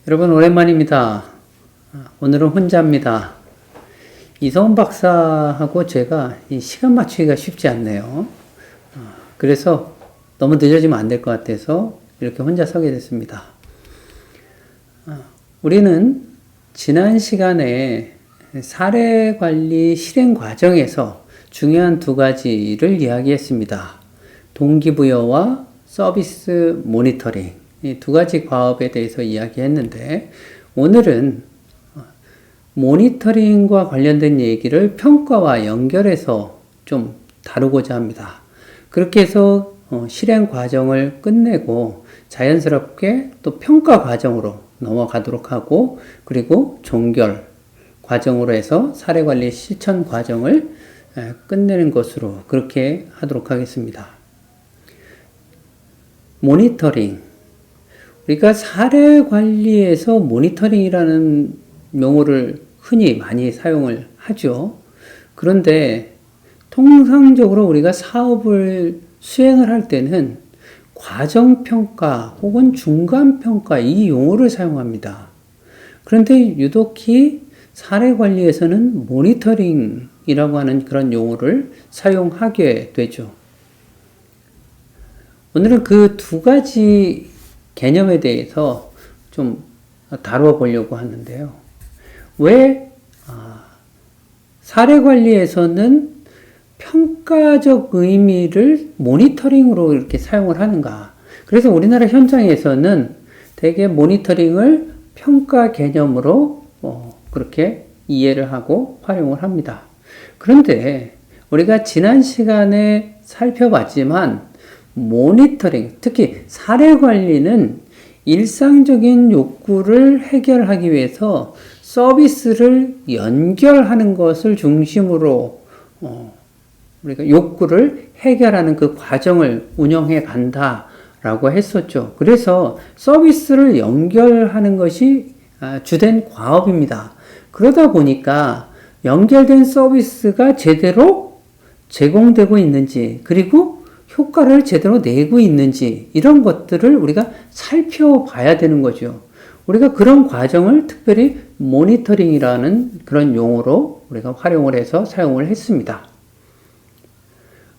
여러분 오랜만입니다. 오늘은 혼자입니다. 이성훈 박사하고 제가 이 시간 맞추기가 쉽지 않네요. 그래서 너무 늦어지면 안 될 것 같아서 이렇게 혼자 서게 됐습니다. 우리는 지난 시간에 사례관리 실행 과정에서 중요한 두 가지를 이야기했습니다. 동기부여와 서비스 모니터링. 이 두 가지 과업에 대해서 이야기했는데, 오늘은 모니터링과 관련된 얘기를 평가와 연결해서 좀 다루고자 합니다. 그렇게 해서 실행 과정을 끝내고 자연스럽게 또 평가 과정으로 넘어가도록 하고, 그리고 종결 과정으로 해서 사례관리 실천 과정을 끝내는 것으로 그렇게 하도록 하겠습니다. 모니터링. 우리가 사례 관리에서 모니터링이라는 용어를 흔히 많이 사용을 하죠. 그런데 통상적으로 우리가 사업을 수행을 할 때는 과정평가 혹은 중간평가 이 용어를 사용합니다. 그런데 유독히 사례 관리에서는 모니터링이라고 하는 그런 용어를 사용하게 되죠. 오늘은 그 두 가지 개념에 대해서 좀 다루어 보려고 하는데요. 왜 사례 관리에서는 평가적 의미를 모니터링으로 이렇게 사용을 하는가? 그래서 우리나라 현장에서는 대개 모니터링을 평가 개념으로 그렇게 이해를 하고 활용을 합니다. 그런데 우리가 지난 시간에 살펴봤지만 모니터링, 특히 사례 관리는 일상적인 욕구를 해결하기 위해서 서비스를 연결하는 것을 중심으로 우리가 욕구를 해결하는 그 과정을 운영해 간다라고 했었죠. 그래서 서비스를 연결하는 것이 주된 과업입니다. 그러다 보니까 연결된 서비스가 제대로 제공되고 있는지, 그리고 효과를 제대로 내고 있는지, 이런 것들을 우리가 살펴봐야 되는 거죠. 우리가 그런 과정을 특별히 모니터링이라는 그런 용어로 우리가 활용을 해서 사용을 했습니다.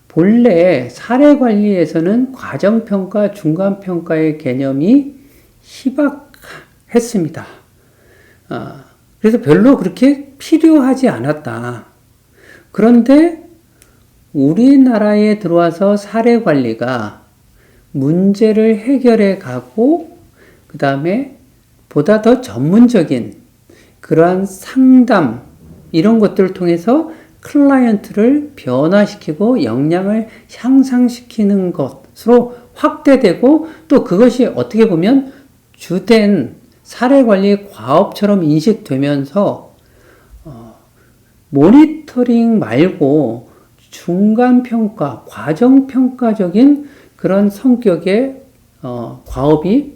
본래 사례 관리에서는 과정평가, 중간평가의 개념이 희박했습니다. 그래서 별로 그렇게 필요하지 않았다. 그런데 우리나라에 들어와서 사례 관리가 문제를 해결해 가고, 그 다음에 보다 더 전문적인 그러한 상담, 이런 것들을 통해서 클라이언트를 변화시키고 역량을 향상시키는 것으로 확대되고, 또 그것이 어떻게 보면 주된 사례 관리 과업처럼 인식되면서 모니터링 말고 중간평가, 과정평가적인 그런 성격의 과업이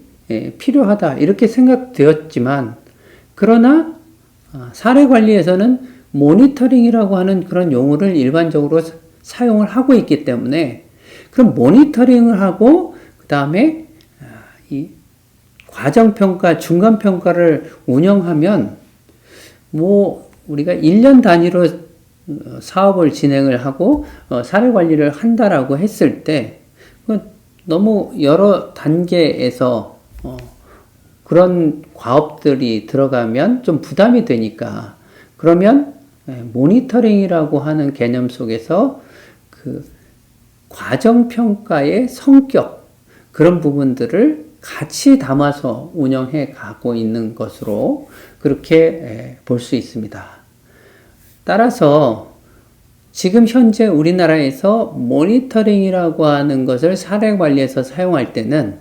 필요하다, 이렇게 생각되었지만, 그러나 사례관리에서는 모니터링이라고 하는 그런 용어를 일반적으로 사용을 하고 있기 때문에, 그럼 모니터링을 하고 그 다음에 이 과정평가, 중간평가를 운영하면 우리가 1년 단위로 사업을 진행을 하고 사례 관리를 한다라고 했을 때 너무 여러 단계에서 그런 과업들이 들어가면 좀 부담이 되니까, 그러면 모니터링이라고 하는 개념 속에서 그 과정평가의 성격, 그런 부분들을 같이 담아서 운영해 가고 있는 것으로 그렇게 볼 수 있습니다. 따라서 지금 현재 우리나라에서 모니터링이라고 하는 것을 사례 관리에서 사용할 때는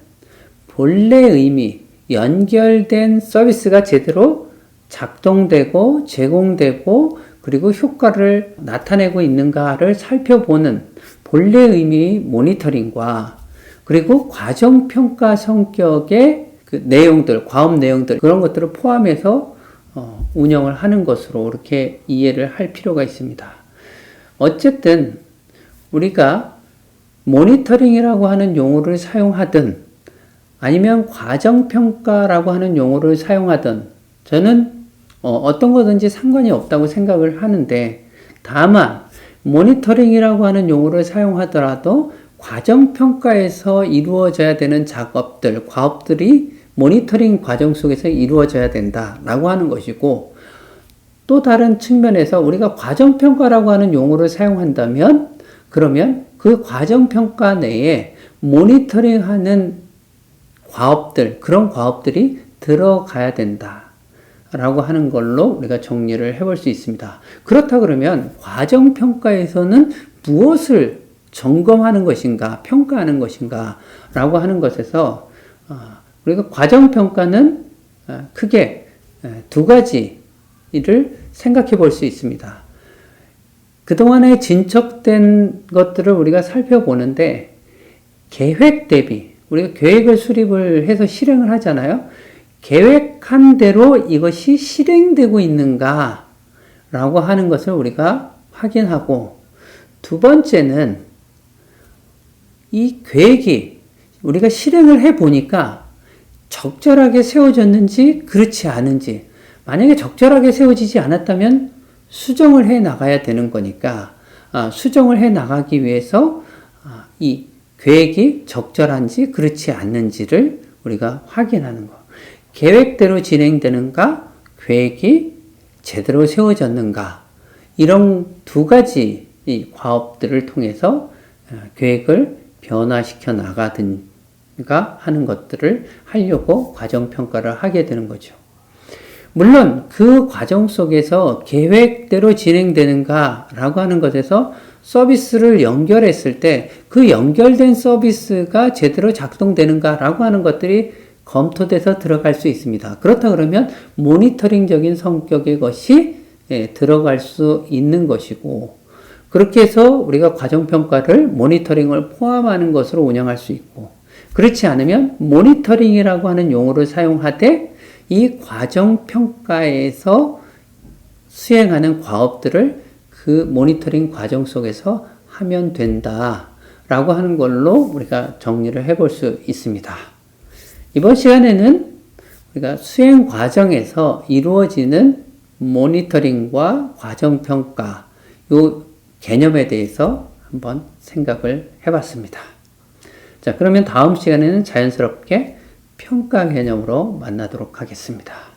본래 의미, 연결된 서비스가 제대로 작동되고 제공되고 그리고 효과를 나타내고 있는가를 살펴보는 본래 의미 모니터링과, 그리고 과정평가 성격의 그 내용들, 과업 내용들, 그런 것들을 포함해서 운영을 하는 것으로 이렇게 이해를 할 필요가 있습니다. 어쨌든 우리가 모니터링이라고 하는 용어를 사용하든 아니면 과정평가라고 하는 용어를 사용하든 저는 어떤 거든지 상관이 없다고 생각을 하는데, 다만 모니터링이라고 하는 용어를 사용하더라도 과정평가에서 이루어져야 되는 작업들, 과업들이 모니터링 과정 속에서 이루어져야 된다라고 하는 것이고, 또 다른 측면에서 우리가 과정평가라고 하는 용어를 사용한다면 그러면 그 과정평가 내에 모니터링하는 과업들, 그런 과업들이 들어가야 된다라고 하는 걸로 우리가 정리를 해볼 수 있습니다. 그렇다 그러면 과정평가에서는 무엇을 점검하는 것인가, 평가하는 것인가 라고 하는 것에서 우리가 과정평가는 크게 두 가지를 생각해 볼 수 있습니다. 그동안에 진척된 것들을 우리가 살펴보는데, 계획 대비, 우리가 계획을 수립을 해서 실행을 하잖아요. 계획한 대로 이것이 실행되고 있는가 라고 하는 것을 우리가 확인하고, 두 번째는 이 계획이 우리가 실행을 해 보니까 적절하게 세워졌는지 그렇지 않은지, 만약에 적절하게 세워지지 않았다면 수정을 해 나가야 되는 거니까, 수정을 해 나가기 위해서 이 계획이 적절한지 그렇지 않는지를 우리가 확인하는 거. 계획대로 진행되는가, 계획이 제대로 세워졌는가, 이런 두 가지 이 과업들을 통해서 계획을 변화시켜 나가든가 하는 것들을 하려고 과정평가를 하게 되는 거죠. 물론 그 과정 속에서 계획대로 진행되는가라고 하는 것에서 서비스를 연결했을 때 그 연결된 서비스가 제대로 작동되는가라고 하는 것들이 검토돼서 들어갈 수 있습니다. 그렇다 그러면 모니터링적인 성격의 것이 들어갈 수 있는 것이고, 그렇게 해서 우리가 과정평가를 모니터링을 포함하는 것으로 운영할 수 있고, 그렇지 않으면 모니터링이라고 하는 용어를 사용하되 이 과정평가에서 수행하는 과업들을 그 모니터링 과정 속에서 하면 된다라고 하는 걸로 우리가 정리를 해볼 수 있습니다. 이번 시간에는 우리가 수행 과정에서 이루어지는 모니터링과 과정평가, 요 개념에 대해서 한번 생각을 해봤습니다. 자, 그러면 다음 시간에는 자연스럽게 평가 개념으로 만나도록 하겠습니다.